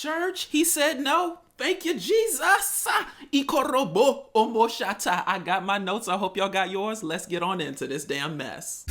Church, he said no. Thank you, Jesus. Ikorobo omoshata. I got my notes. I hope y'all got yours. Let's get on into this damn mess.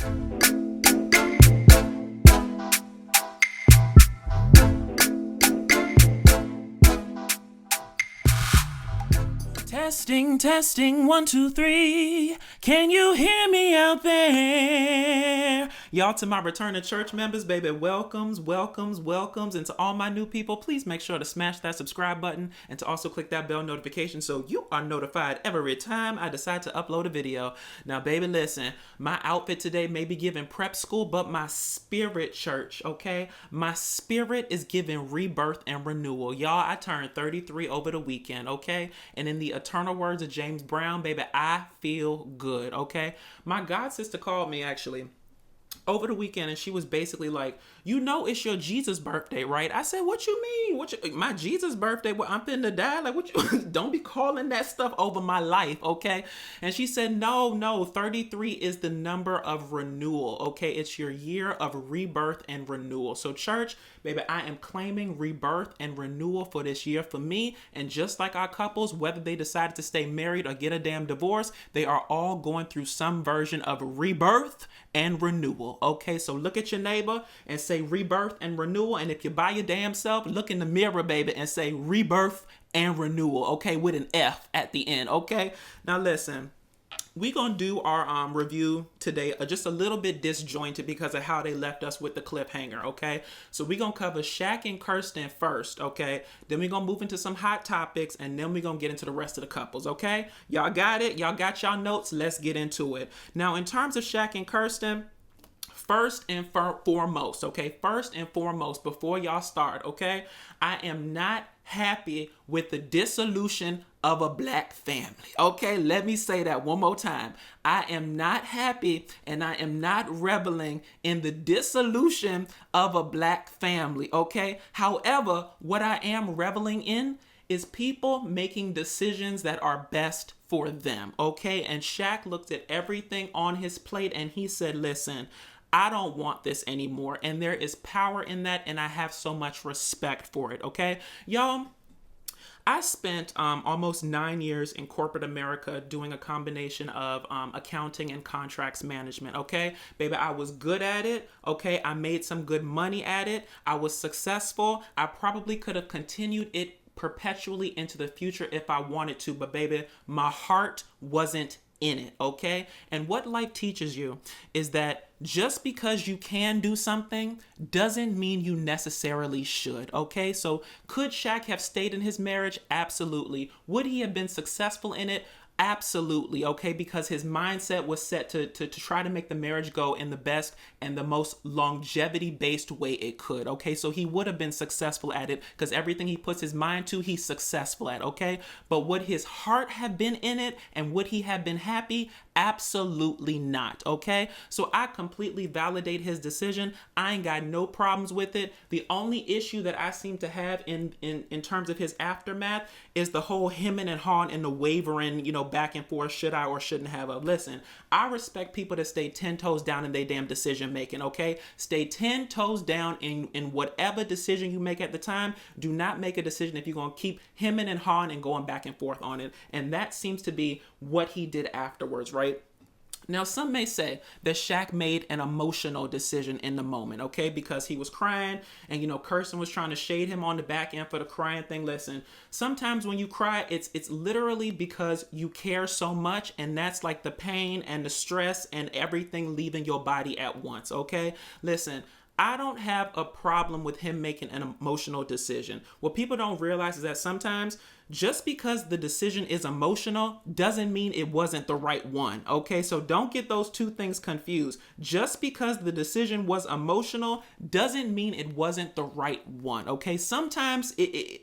Testing, testing, 1, 2, 3. Can you hear me out there? Y'all, to my returning church members, baby, welcomes. And to all my new people, please make sure to smash that subscribe button and to also click that bell notification so you are notified every time I decide to upload a video. Now, baby, listen, my outfit today may be giving prep school, but my spirit, church, okay? My spirit is giving rebirth and renewal. Y'all, I turned 33 over the weekend, okay? And in the eternal words of James Brown, baby, I feel good, okay? My god sister called me actually over the weekend and she was basically like, you know it's your Jesus birthday, right? I said, what you mean? My Jesus birthday? What, I'm finna die? Like, what you don't be calling that stuff over my life, okay? And she said, no, 33 is the number of renewal, okay? It's your year of rebirth and renewal. So church, baby, I am claiming rebirth and renewal for this year for me. And just like our couples, whether they decided to stay married or get a damn divorce, they are all going through some version of rebirth and renewal, okay? So look at your neighbor and say rebirth and renewal. And if you're by your damn self, look in the mirror, baby, and say rebirth and renewal, okay? With an F at the end, okay? Now listen, we're going to do our review today just a little bit disjointed because of how they left us with the cliffhanger, okay? So we're going to cover Shaq and Kirsten first, okay? Then we're going to move into some hot topics, and then we're going to get into the rest of the couples, okay? Y'all got it? Y'all got y'all notes? Let's get into it. Now, in terms of Shaq and Kirsten, first and foremost, okay? First and foremost, before y'all start, okay? I am not happy with the dissolution of a black family, okay? Let me say that one more time. I am not happy and I am not reveling in the dissolution of a black family, okay? However, what I am reveling in is people making decisions that are best for them, okay? And Shaq looked at everything on his plate and he said, listen, I don't want this anymore. And there is power in that. And I have so much respect for it. Okay, y'all, I spent almost 9 years in corporate America doing a combination of accounting and contracts management. Okay, baby, I was good at it. Okay, I made some good money at it. I was successful. I probably could have continued it perpetually into the future if I wanted to. But baby, my heart wasn't in it, okay? And what life teaches you is that just because you can do something doesn't mean you necessarily should, okay? So could Shaq have stayed in his marriage? Absolutely. Would he have been successful in it? Absolutely, okay, because his mindset was set to try to make the marriage go in the best and the most longevity-based way it could, okay? So he would have been successful at it because everything he puts his mind to, he's successful at, okay? But would his heart have been in it and would he have been happy? Absolutely not, okay? So I completely validate his decision. I ain't got no problems with it. The only issue that I seem to have in terms of his aftermath is the whole hemming and hawing and the wavering, you know, back and forth, should I or shouldn't have. Listen, I respect people that stay 10 toes down in their damn decision making, okay? Stay 10 toes down in whatever decision you make at the time. Do not make a decision if you're going to keep hemming and hawing and going back and forth on it. And that seems to be what he did afterwards, right? Now, some may say that Shaq made an emotional decision in the moment, okay? Because he was crying and, you know, Kirsten was trying to shade him on the back end for the crying thing. Listen, sometimes when you cry, it's literally because you care so much, and that's like the pain and the stress and everything leaving your body at once, okay? Listen, I don't have a problem with him making an emotional decision. What people don't realize is that sometimes just because the decision is emotional doesn't mean it wasn't the right one, okay? So don't get those two things confused. Just because the decision was emotional doesn't mean it wasn't the right one, okay? Sometimes it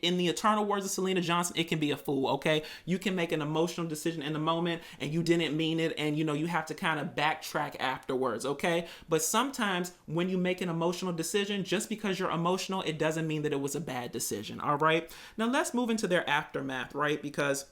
in the eternal words of Selena Johnson, it can be a fool, okay? You can make an emotional decision in the moment and you didn't mean it, and you know, you have to kind of backtrack afterwards, okay? But sometimes when you make an emotional decision, just because you're emotional, it doesn't mean that it was a bad decision, all right? Now let's move into their aftermath, right? Because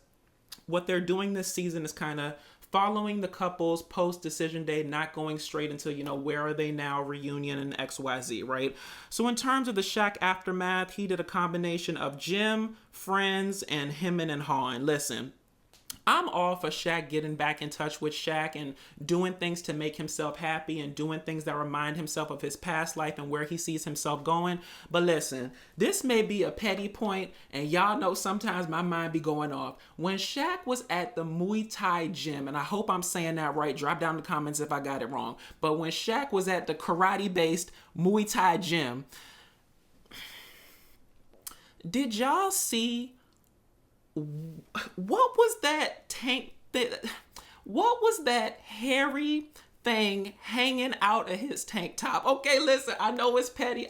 what they're doing this season is kind of following the couple's post-decision day, not going straight into, where are they now, reunion and XYZ, right? So in terms of the Shaq aftermath, he did a combination of gym, friends, and hemming and hawing. Listen, I'm all for Shaq getting back in touch with Shaq and doing things to make himself happy and doing things that remind himself of his past life and where he sees himself going. But listen, this may be a petty point, and y'all know sometimes my mind be going off. When Shaq was at the Muay Thai gym, and I hope I'm saying that right, drop down in the comments if I got it wrong. But when Shaq was at the karate-based Muay Thai gym, did y'all see what was that what was that hairy thing hanging out of his tank top? Okay, listen, I know it's petty,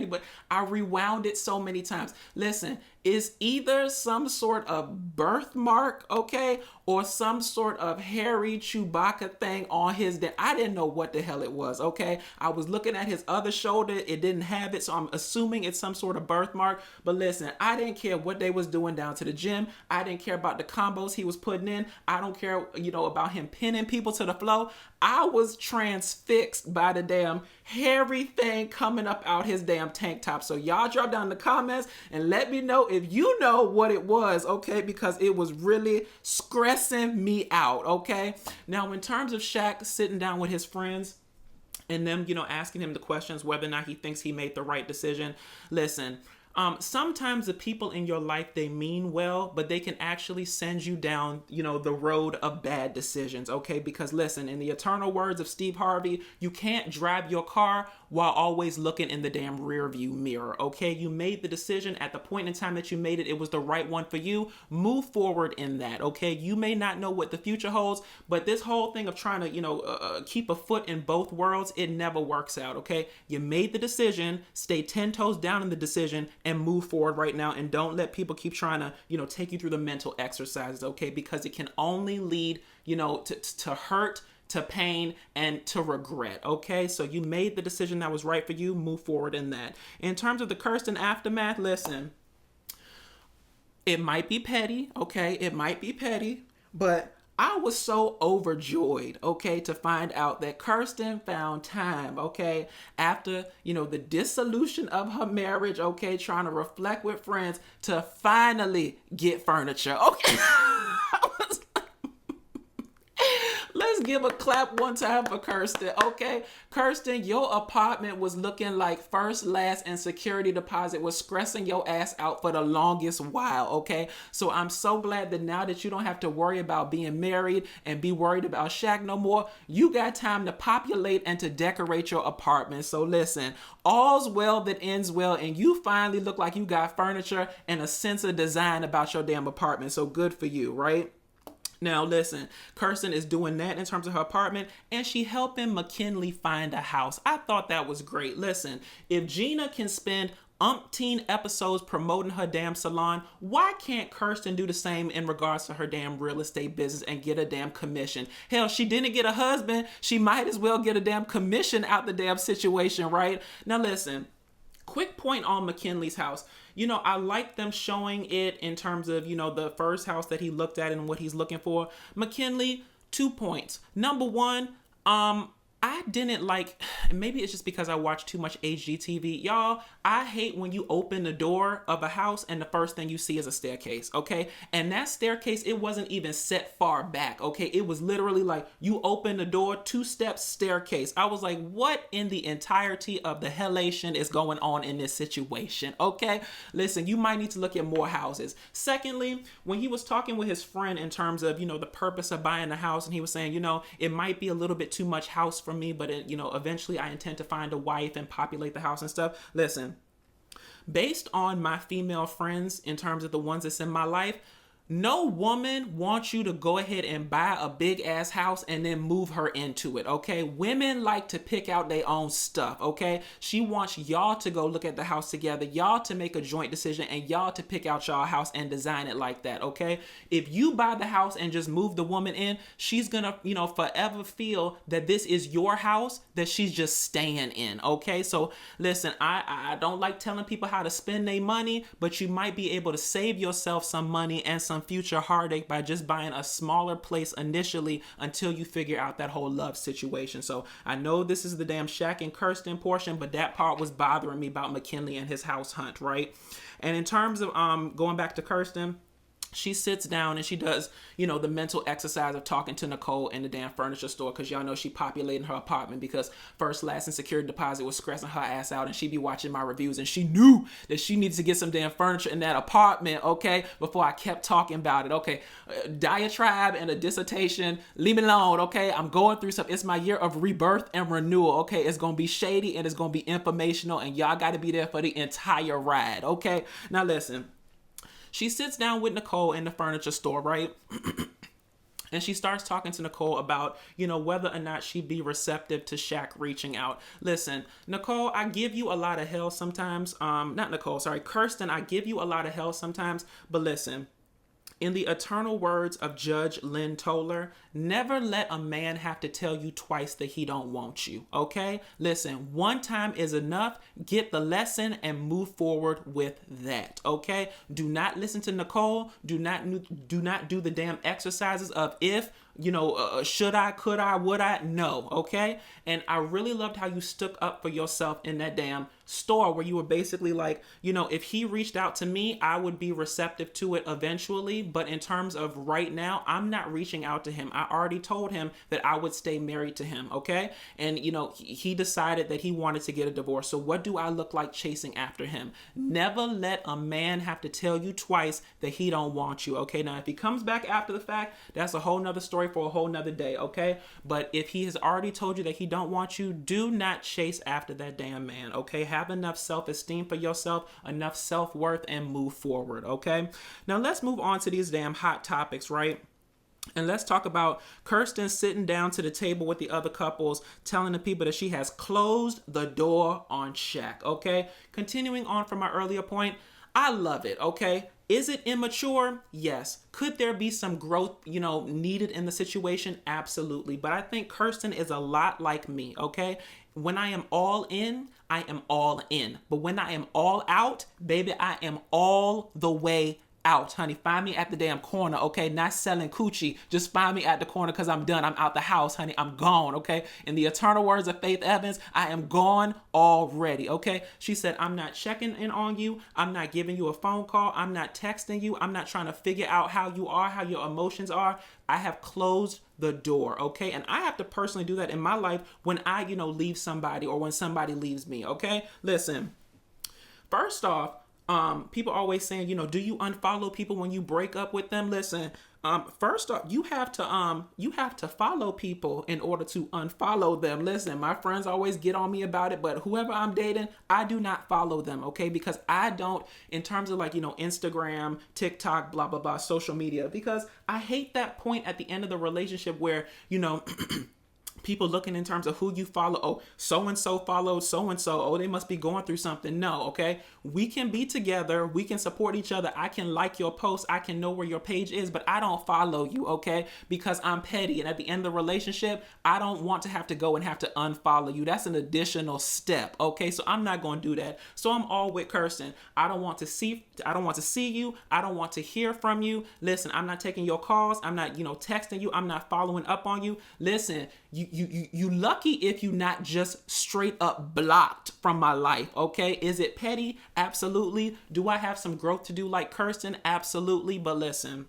but I rewound it so many times. Listen, it's either some sort of birthmark, okay, or some sort of hairy Chewbacca thing on his I didn't know what the hell it was, okay? I was looking at his other shoulder, it didn't have it, so I'm assuming it's some sort of birthmark. But listen, I didn't care what they was doing down to the gym. I didn't care about the combos he was putting in. I don't care, about him pinning people to the floor. I was transfixed by the damn hairy thing coming up out his damn tank top. So y'all drop down in the comments and let me know if you know what it was, okay? Because it was really stressing me out, okay? Now, in terms of Shaq sitting down with his friends and them, asking him the questions whether or not he thinks he made the right decision, listen, sometimes the people in your life, they mean well, but they can actually send you down, the road of bad decisions, okay? Because listen, in the eternal words of Steve Harvey, you can't drive your car while always looking in the damn rear view mirror, okay? You made the decision at the point in time that you made it. It was the right one for you. Move forward in that, okay? You may not know what the future holds, but this whole thing of trying to, keep a foot in both worlds, it never works out, okay? You made the decision, stay 10 toes down in the decision, and move forward right now, and don't let people keep trying to, take you through the mental exercises, okay? Because it can only lead, to hurt, to pain, and to regret, okay? So you made the decision that was right for you, move forward in that. In terms of the Kirsten aftermath, listen, it might be petty, okay? It might be petty, but I was so overjoyed, okay, to find out that Kirsten found time, okay, after, the dissolution of her marriage, okay, trying to reflect with friends to finally get furniture, okay? Let's give a clap one time for Kirsten, okay? Kirsten, your apartment was looking like first, last, and security deposit was stressing your ass out for the longest while, okay? So I'm so glad that now that you don't have to worry about being married and be worried about Shaq no more, you got time to populate and to decorate your apartment. So listen, all's well that ends well, and you finally look like you got furniture and a sense of design about your damn apartment. So good for you, right? Now, listen, Kirsten is doing that in terms of her apartment, and she helping McKinley find a house. I thought that was great. Listen, if Gina can spend umpteen episodes promoting her damn salon, why can't Kirsten do the same in regards to her damn real estate business and get a damn commission? Hell, she didn't get a husband. She might as well get a damn commission out the damn situation, right? Now, listen. Quick point on McKinley's house. I like them showing it in terms of, the first house that he looked at and what he's looking for. McKinley, 2 points. Number one, I didn't like, maybe it's just because I watch too much HGTV. Y'all, I hate when you open the door of a house and the first thing you see is a staircase, okay? And that staircase, it wasn't even set far back, okay? It was literally like you open the door, 2 steps, staircase. I was like, what in the entirety of the hellation is going on in this situation, okay? Listen, you might need to look at more houses. Secondly, when he was talking with his friend in terms of, the purpose of buying a house, and he was saying, it might be a little bit too much house for me, but eventually I intend to find a wife and populate the house and stuff. Listen, based on my female friends in terms of the ones that's in my life, no woman wants you to go ahead and buy a big ass house and then move her into it, okay? Women like to pick out their own stuff, okay? She wants y'all to go look at the house together, y'all to make a joint decision, and y'all to pick out y'all house and design it like that, okay? If you buy the house and just move the woman in, she's gonna, forever feel that this is your house that she's just staying in, okay? So listen, I don't like telling people how to spend their money, but you might be able to save yourself some money and some some future heartache by just buying a smaller place initially until you figure out that whole love situation. So I know this is the damn Shaq and Kirsten portion, but that part was bothering me about McKinley and his house hunt, right? And in terms of going back to Kirsten, she sits down and she does, the mental exercise of talking to Nicole in the damn furniture store, because y'all know she populating her apartment because First, Last, and Security Deposit was stressing her ass out, and she be watching my reviews, and she knew that she needed to get some damn furniture in that apartment, okay, before I kept talking about it, okay? Diatribe and a dissertation, leave me alone, okay? I'm going through something. It's my year of rebirth and renewal, okay? It's going to be shady and it's going to be informational, and y'all got to be there for the entire ride, okay? Now listen. She sits down with Nicole in the furniture store, right? And she starts talking to Nicole about, whether or not she'd be receptive to Shaq reaching out. Listen, Nicole, I give you a lot of hell sometimes. Kirsten, I give you a lot of hell sometimes. But listen, in the eternal words of Judge Lynn Toller, never let a man have to tell you twice that he don't want you, okay? Listen, one time is enough. Get the lesson and move forward with that, okay? Do not listen to Nicole. Do not do the damn exercises of if, should I, could I, would I? No, okay? And I really loved how you stuck up for yourself in that damn store where you were basically like, if he reached out to me, I would be receptive to it eventually. But in terms of right now, I'm not reaching out to him. I already told him that I would stay married to him, okay? And, he decided that he wanted to get a divorce. So what do I look like chasing after him? Never let a man have to tell you twice that he don't want you, okay? Now, if he comes back after the fact, that's a whole nother story for a whole nother day, okay? But if he has already told you that he don't want you, do not chase after that damn man, okay? Have enough self-esteem for yourself, enough self-worth, and move forward, okay? Now let's move on to these damn hot topics, right? And let's talk about Kirsten sitting down to the table with the other couples, telling the people that she has closed the door on Shaq, okay? Continuing on from my earlier point, I love it, okay? Is it immature? Yes. Could there be some growth, needed in the situation? Absolutely. But I think Kirsten is a lot like me, okay? When I am all in, I am all in. But when I am all out, baby, I am all the way out, honey. Find me at the damn corner, okay? Not selling coochie. Just find me at the corner because I'm done. I'm out the house, honey. I'm gone, okay? In the eternal words of Faith Evans, I am gone already, okay? She said, I'm not checking in on you. I'm not giving you a phone call. I'm not texting you. I'm not trying to figure out how you are, how your emotions are. I have closed the door, okay? And I have to personally do that in my life when I, leave somebody or when somebody leaves me, okay? Listen, first off, people always saying, do you unfollow people when you break up with them? Listen, first off, you have to follow people in order to unfollow them. Listen, my friends always get on me about it, but whoever I'm dating, I do not follow them, okay? Because I don't, in terms of Instagram, TikTok, blah, blah, blah, social media, because I hate that point at the end of the relationship where, people looking in terms of who you follow. Oh, so-and-so followed so-and-so. Oh, they must be going through something. No, okay? We can be together. We can support each other. I can like your post. I can know where your page is, but I don't follow you, okay? Because I'm petty. And at the end of the relationship, I don't want to have to go and have to unfollow you. That's an additional step, okay? So I'm not going to do that. So I'm all with Kirsten. I don't want to see you. I don't want to hear from you. Listen, I'm not taking your calls. I'm not, texting you. I'm not following up on you. Listen, you lucky if you not just straight up blocked from my life, okay? Is it petty? Absolutely. Do I have some growth to do like Kirsten? Absolutely. But listen,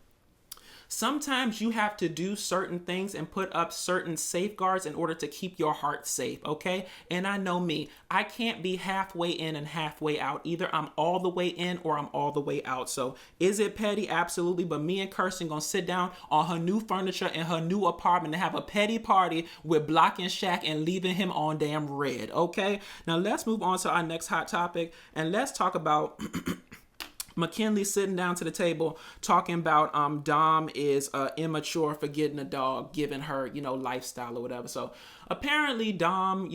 sometimes you have to do certain things and put up certain safeguards in order to keep your heart safe, okay? And I know me. I can't be halfway in and halfway out. Either I'm all the way in or I'm all the way out. So is it petty? Absolutely. But me and Kirsten gonna sit down on her new furniture in her new apartment and have a petty party with blocking Shaq and leaving him on damn red, okay? Now let's move on to our next hot topic and let's talk about McKinley sitting down to the table talking about Dom is immature for getting a dog, giving her, lifestyle or whatever. So apparently Dom,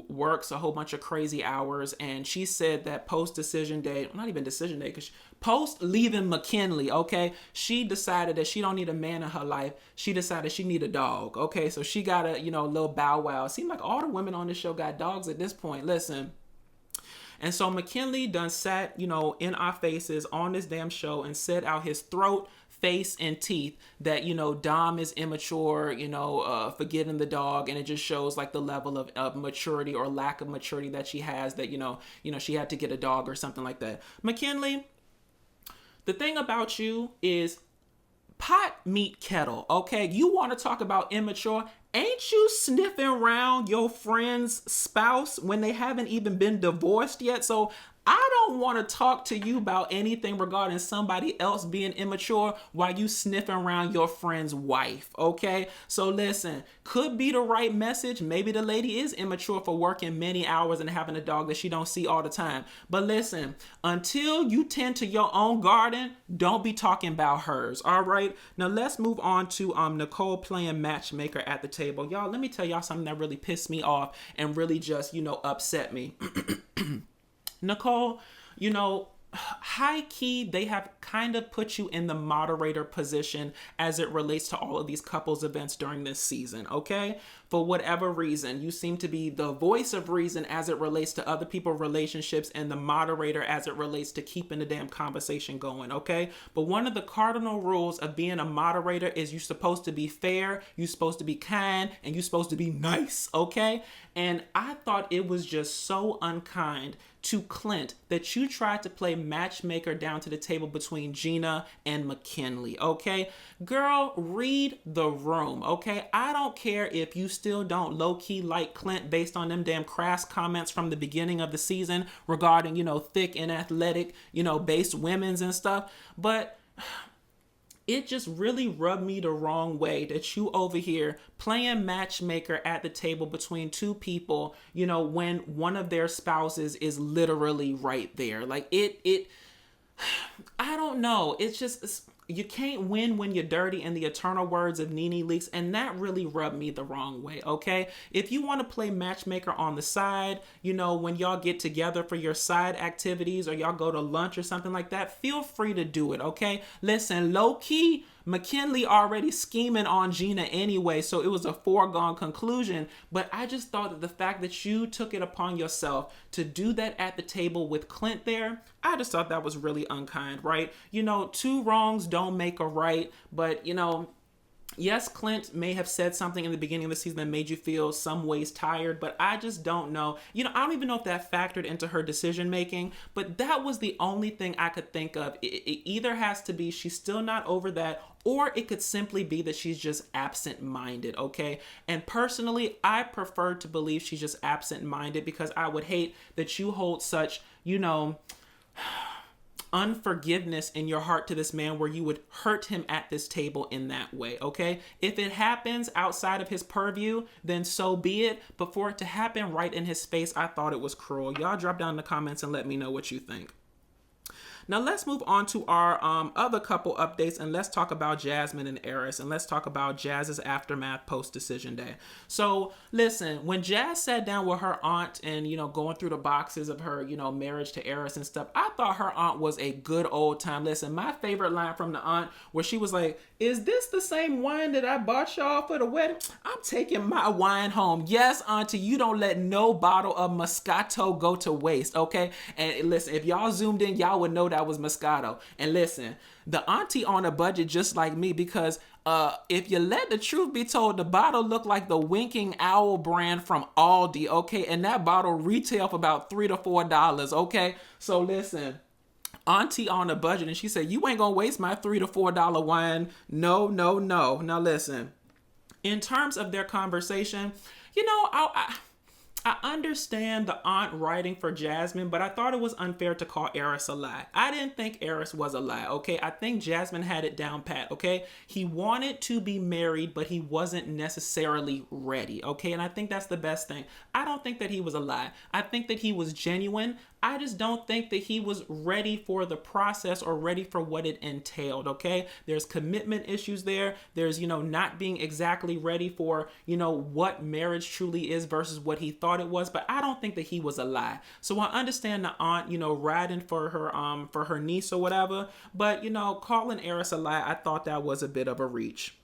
works a whole bunch of crazy hours, and she said that post decision day, not even decision day, because post leaving McKinley, okay, she decided that she don't need a man in her life. She decided she need a dog, okay? So she got a, little bow wow. It seemed like all the women on this show got dogs at this point. Listen. And so McKinley done sat, in our faces on this damn show and said out his throat face and teeth that, Dom is immature, forgetting the dog, and it just shows like the level of maturity or lack of maturity that she has, that, she had to get a dog or something like that. McKinley, the thing about you is pot meet kettle, okay? You want to talk about immature? Ain't you sniffing around your friend's spouse when they haven't even been divorced yet? So I don't want to talk to you about anything regarding somebody else being immature while you sniffing around your friend's wife, okay? So listen, could be the right message. Maybe the lady is immature for working many hours and having a dog that she don't see all the time. But listen, until you tend to your own garden, don't be talking about hers, all right? Now let's move on to Nicole playing matchmaker at the table. Y'all, let me tell y'all something that really pissed me off and really just, upset me. Nicole, high key, they have kind of put you in the moderator position as it relates to all of these couples events during this season, okay? For whatever reason, you seem to be the voice of reason as it relates to other people's relationships and the moderator as it relates to keeping the damn conversation going, okay? But one of the cardinal rules of being a moderator is you're supposed to be fair, you're supposed to be kind, and you're supposed to be nice, okay? And I thought it was just so unkind to Clint that you tried to play matchmaker down to the table between Gina and McKinley, okay? Girl, read the room, okay? I don't care if you still don't low-key like Clint based on them damn crass comments from the beginning of the season regarding, thick and athletic, based women's and stuff, but it just really rubbed me the wrong way that you over here playing matchmaker at the table between two people, when one of their spouses is literally right there. Like I don't know. It's just, you can't win when you're dirty, in the eternal words of Nene Leakes, and that really rubbed me the wrong way, okay? If you want to play matchmaker on the side, when y'all get together for your side activities or y'all go to lunch or something like that, feel free to do it, okay? Listen, low-key, McKinley already scheming on Gina anyway, so it was a foregone conclusion, but I just thought that the fact that you took it upon yourself to do that at the table with Clint there, I just thought that was really unkind, right? Two wrongs don't make a right, but yes, Clint may have said something in the beginning of the season that made you feel some ways tired, but I just don't know. I don't even know if that factored into her decision making, but that was the only thing I could think of. It either has to be she's still not over that, or it could simply be that she's just absent-minded, okay? And personally, I prefer to believe she's just absent-minded because I would hate that you hold such, unforgiveness in your heart to this man where you would hurt him at this table in that way, okay? If it happens outside of his purview, then so be it. But for it to happen right in his face, I thought it was cruel. Y'all drop down in the comments and let me know what you think. Now let's move on to our other couple updates, and let's talk about Jasmine and Airris, and let's talk about Jazz's aftermath post-decision day. So listen, when Jazz sat down with her aunt and, going through the boxes of her, marriage to Airris and stuff, I thought her aunt was a good old time. Listen, my favorite line from the aunt where she was like, "Is this the same wine that I bought y'all for the wedding? I'm taking my wine home." Yes, auntie, you don't let no bottle of Moscato go to waste, okay? And listen, if y'all zoomed in, y'all would know that was Moscato. And listen, the auntie on a budget just like me, because if you let the truth be told, the bottle looked like the Winking Owl brand from Aldi, okay? And that bottle retail for about $3 to $4, okay? So listen, auntie on a budget, and she said, "You ain't gonna waste my $3 to $4 wine. No, no, no." Now listen, in terms of their conversation, I understand the aunt writing for Jasmine, but I thought it was unfair to call Airris a lie. I didn't think Airris was a lie, okay? I think Jasmine had it down pat, okay? He wanted to be married, but he wasn't necessarily ready, okay? And I think that's the best thing. I don't think that he was a lie. I think that he was genuine. I just don't think that he was ready for the process or ready for what it entailed, okay? There's commitment issues there. There's, not being exactly ready for, what marriage truly is versus what he thought it was. But I don't think that he was a lie. So I understand the aunt, riding for her niece or whatever. But, calling Airris a lie, I thought that was a bit of a reach.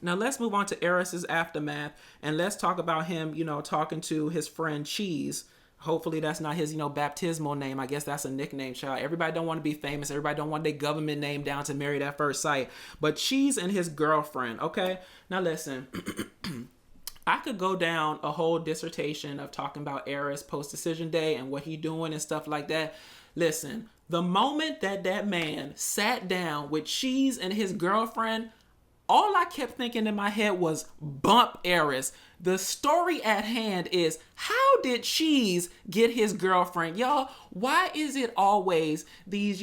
Now let's move on to Airris's aftermath, and let's talk about him, talking to his friend Cheese. Hopefully that's not his, baptismal name. I guess that's a nickname, child. Everybody don't want to be famous. Everybody don't want their government name down to Married at First Sight. But Cheese and his girlfriend, okay? Now listen, I could go down a whole dissertation of talking about Airris post-decision day and what he doing and stuff like that. Listen, the moment that man sat down with Cheese and his girlfriend, all I kept thinking in my head was bump Airris. The story at hand is, how did Cheese get his girlfriend? Y'all, why is it always these,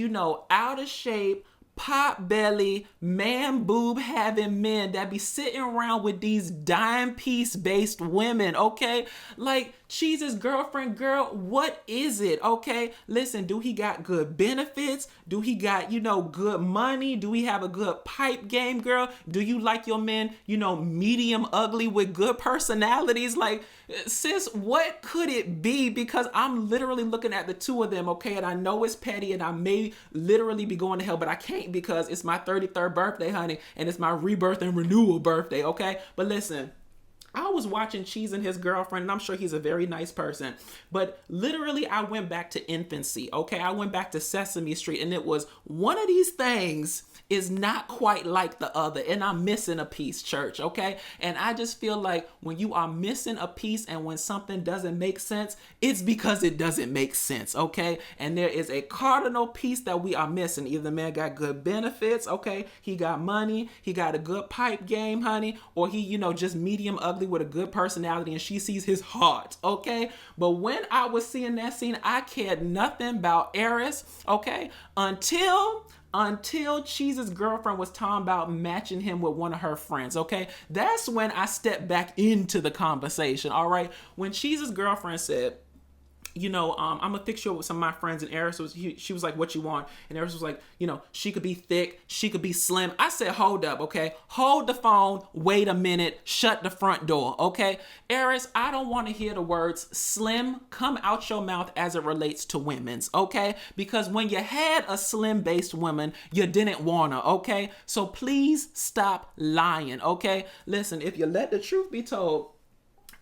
out of shape, pot belly, man boob having men that be sitting around with these dime piece based women, okay? Like Cheese's girlfriend, girl, what is it, okay? Listen, do he got good benefits? Do he got, good money? Do he have a good pipe game, girl? Do you like your men, medium ugly with good personalities? Like, sis, what could it be? Because I'm literally looking at the two of them, okay? And I know it's petty and I may literally be going to hell, but I can't because it's my 33rd birthday, honey, and it's my rebirth and renewal birthday, okay? But listen, I was watching Cheese and his girlfriend, and I'm sure he's a very nice person, but literally I went back to infancy, okay? I went back to Sesame Street, and it was one of these things is not quite like the other, and I'm missing a piece, church, okay? And I just feel like when you are missing a piece and when something doesn't make sense, it's because it doesn't make sense, okay? And there is a cardinal piece that we are missing. Either the man got good benefits, okay? He got money, he got a good pipe game, honey, or he, just medium ugly with a good personality and she sees his heart, okay? But when I was seeing that scene, I cared nothing about Airris, okay? Until Cheese's girlfriend was talking about matching him with one of her friends, okay? That's when I stepped back into the conversation, all right? When Cheese's girlfriend said, I'm gonna fix you up with some of my friends, and she was like, what you want? And Airris was like, she could be thick, she could be slim. I said, hold up, okay? Hold the phone, wait a minute, shut the front door, okay? Airris, I don't want to hear the words slim come out your mouth as it relates to women's, okay? Because when you had a slim-based woman, you didn't want her, okay? So please stop lying, okay? Listen, if you let the truth be told,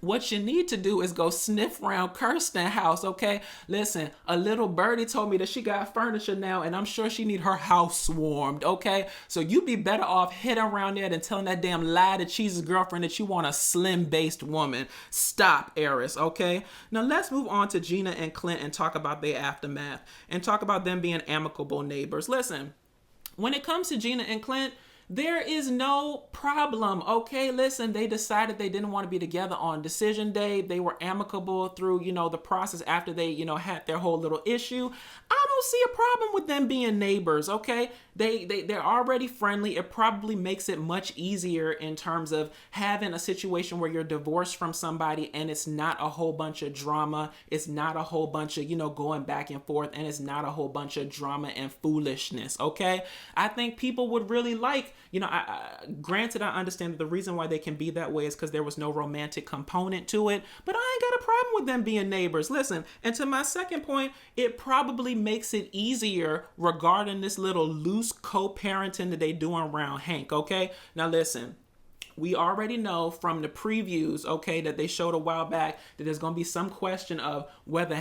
what you need to do is go sniff around Kirsten house, okay? Listen, a little birdie told me that she got furniture now, and I'm sure she need her house swarmed, okay? So you be better off heading around there than telling that damn lie to Cheese's girlfriend that you want a slim-based woman. Stop, Airris, okay? Now let's move on to Gina and Clint and talk about their aftermath and talk about them being amicable neighbors. Listen, when it comes to Gina and Clint, there is no problem, okay? Listen, they decided they didn't want to be together on decision day. They were amicable through, the process after they, had their whole little issue. I don't see a problem with them being neighbors, okay? They're already friendly. It probably makes it much easier in terms of having a situation where you're divorced from somebody and it's not a whole bunch of drama. It's not a whole bunch of, going back and forth, and it's not a whole bunch of drama and foolishness, okay? I think people would really like, granted, I understand that the reason why they can be that way is because there was no romantic component to it, but I ain't got a problem with them being neighbors. Listen, and to my second point, it probably makes it easier regarding this little loose co-parenting that they doing around Hank, okay? Now listen, we already know from the previews, okay, that they showed a while back that there's going to be some question of whether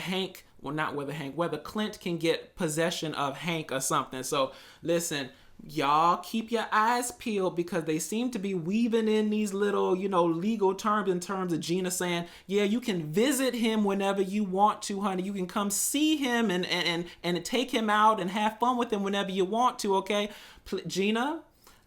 Clint can get possession of Hank or something. So listen, y'all keep your eyes peeled because they seem to be weaving in these little, legal terms in terms of Gina saying, yeah, you can visit him whenever you want to, honey. You can come see him and take him out and have fun with him whenever you want to, okay? Gina,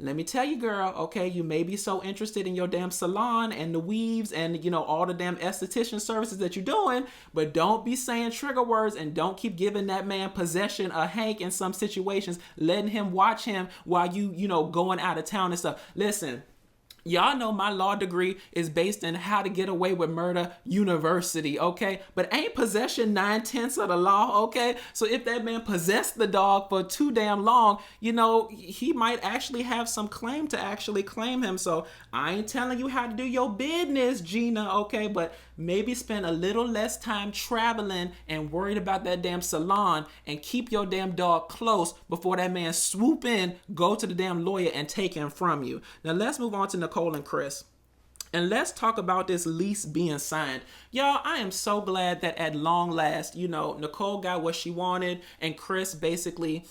let me tell you, girl, okay, you may be so interested in your damn salon and the weaves and, all the damn esthetician services that you're doing, but don't be saying trigger words and don't keep giving that man possession of Hank in some situations, letting him watch him while you going out of town and stuff. Listen, y'all know my law degree is based in How to Get Away with Murder University, okay? But ain't possession 9/10 of the law, okay? So if that man possessed the dog for too damn long, he might actually have some claim to actually claim him. So I ain't telling you how to do your business, Gina, okay? But maybe spend a little less time traveling and worried about that damn salon and keep your damn dog close before that man swoop in, go to the damn lawyer and take him from you. Now let's move on to Nicole and Chris. And let's talk about this lease being signed. Y'all, I am so glad that at long last, Nicole got what she wanted, and Chris basically,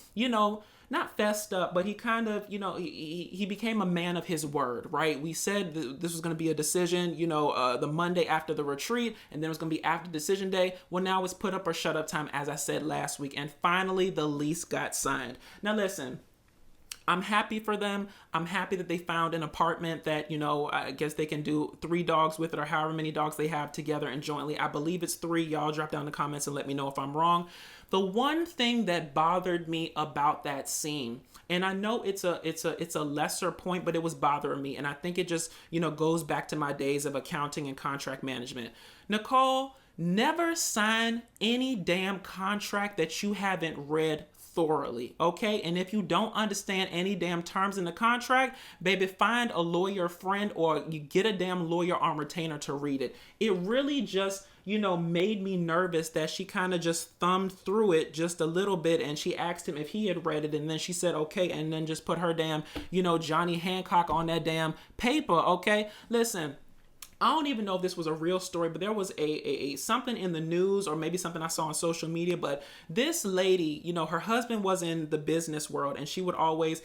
not fessed up, but he kind of, he became a man of his word, right? We said this was going to be a decision, the Monday after the retreat, and then it was going to be after decision day. Well, now it's put up or shut up time, as I said last week, and finally the lease got signed. Now listen, I'm happy for them. I'm happy that they found an apartment that, I guess they can do 3 dogs with it, or however many dogs they have together and jointly. I believe it's 3. Y'all drop down in the comments and let me know if I'm wrong. The one thing that bothered me about that scene, and I know it's a lesser point, but it was bothering me. And I think it just, goes back to my days of accounting and contract management. Nicole, never sign any damn contract that you haven't read thoroughly, okay? And if you don't understand any damn terms in the contract, baby, find a lawyer friend, or you get a damn lawyer on retainer to read it. It really just, made me nervous that she kind of just thumbed through it just a little bit, and she asked him if he had read it, and then she said okay, and then just put her damn, Johnny Hancock on that damn paper, okay? Listen, I don't even know if this was a real story, but there was a something in the news, or maybe something I saw on social media. But this lady, her husband was in the business world, and he would always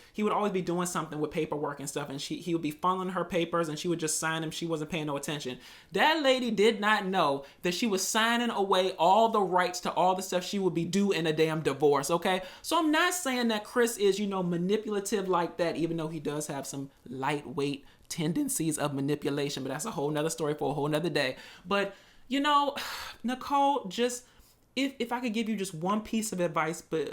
be doing something with paperwork and stuff, and he would be funneling her papers, and she would just sign them. She wasn't paying no attention. That lady did not know that she was signing away all the rights to all the stuff she would be due in a damn divorce. Okay, so I'm not saying that Chris is manipulative like that, even though he does have some lightweight tendencies of manipulation, but that's a whole nother story for a whole nother day. But Nicole, just if I could give you just one piece of advice, but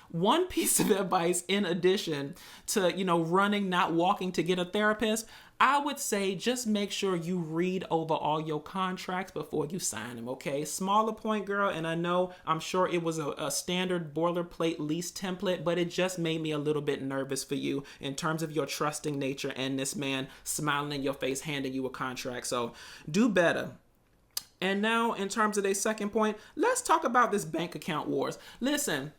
one piece of advice in addition to running, not walking to get a therapist, I would say just make sure you read over all your contracts before you sign them, okay? Smaller point, girl, and I'm sure it was a standard boilerplate lease template, but it just made me a little bit nervous for you in terms of your trusting nature and this man smiling in your face, handing you a contract. So do better. And now, in terms of their second point, let's talk about this bank account wars. Listen,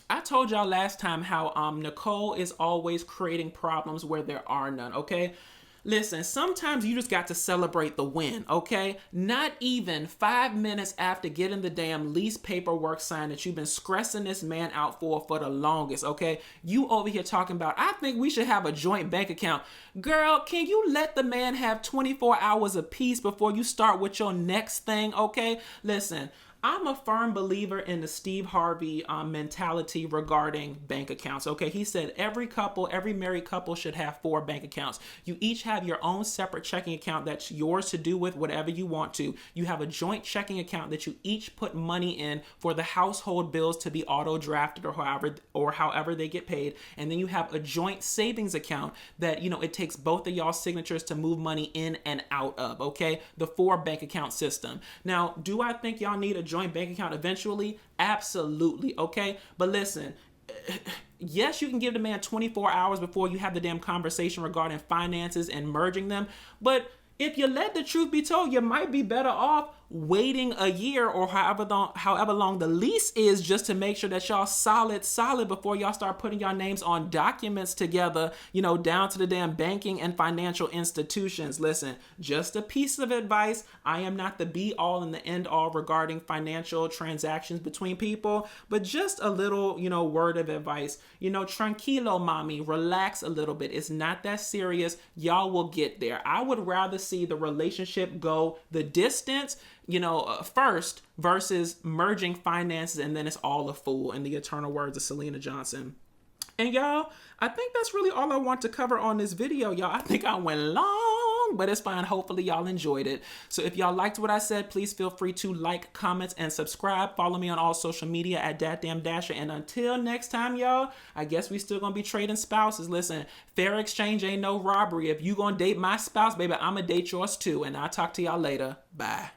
I told y'all last time how Nicole is always creating problems where there are none, okay? Listen, sometimes you just got to celebrate the win, okay? Not even 5 minutes after getting the damn lease paperwork signed that you've been stressing this man out for the longest, okay? You over here talking about, I think we should have a joint bank account. Girl, can you let the man have 24 hours of peace before you start with your next thing, okay? Listen, I'm a firm believer in the Steve Harvey mentality regarding bank accounts. Okay, he said every married couple should have 4 bank accounts. You each have your own separate checking account that's yours to do with whatever you want to. You have a joint checking account that you each put money in for the household bills to be auto drafted or however they get paid. And then you have a joint savings account that, it takes both of y'all signatures to move money in and out of. Okay, the 4 bank account system. Now, do I think y'all need a joint bank account eventually? Absolutely, okay? But listen, yes, you can give the man 24 hours before you have the damn conversation regarding finances and merging them, but if you let the truth be told, you might be better off waiting a year or however long the lease is, just to make sure that y'all solid before y'all start putting y'all names on documents together, down to the damn banking and financial institutions. Listen, just a piece of advice. I am not the be all and the end all regarding financial transactions between people, but just a little, word of advice. Tranquilo, mommy, relax a little bit. It's not that serious. Y'all will get there. I would rather see the relationship go the distance first versus merging finances and then it's all a fool, in the eternal words of Selena Johnson. And y'all, I think that's really all I want to cover on this video, y'all. I think I went long, but it's fine. Hopefully y'all enjoyed it. So if y'all liked what I said, please feel free to like, comment, and subscribe. Follow me on all social media at DatDamnDasher. And until next time, y'all, I guess we still gonna be trading spouses. Listen, fair exchange ain't no robbery. If you gonna date my spouse, baby, I'ma date yours too. And I'll talk to y'all later. Bye.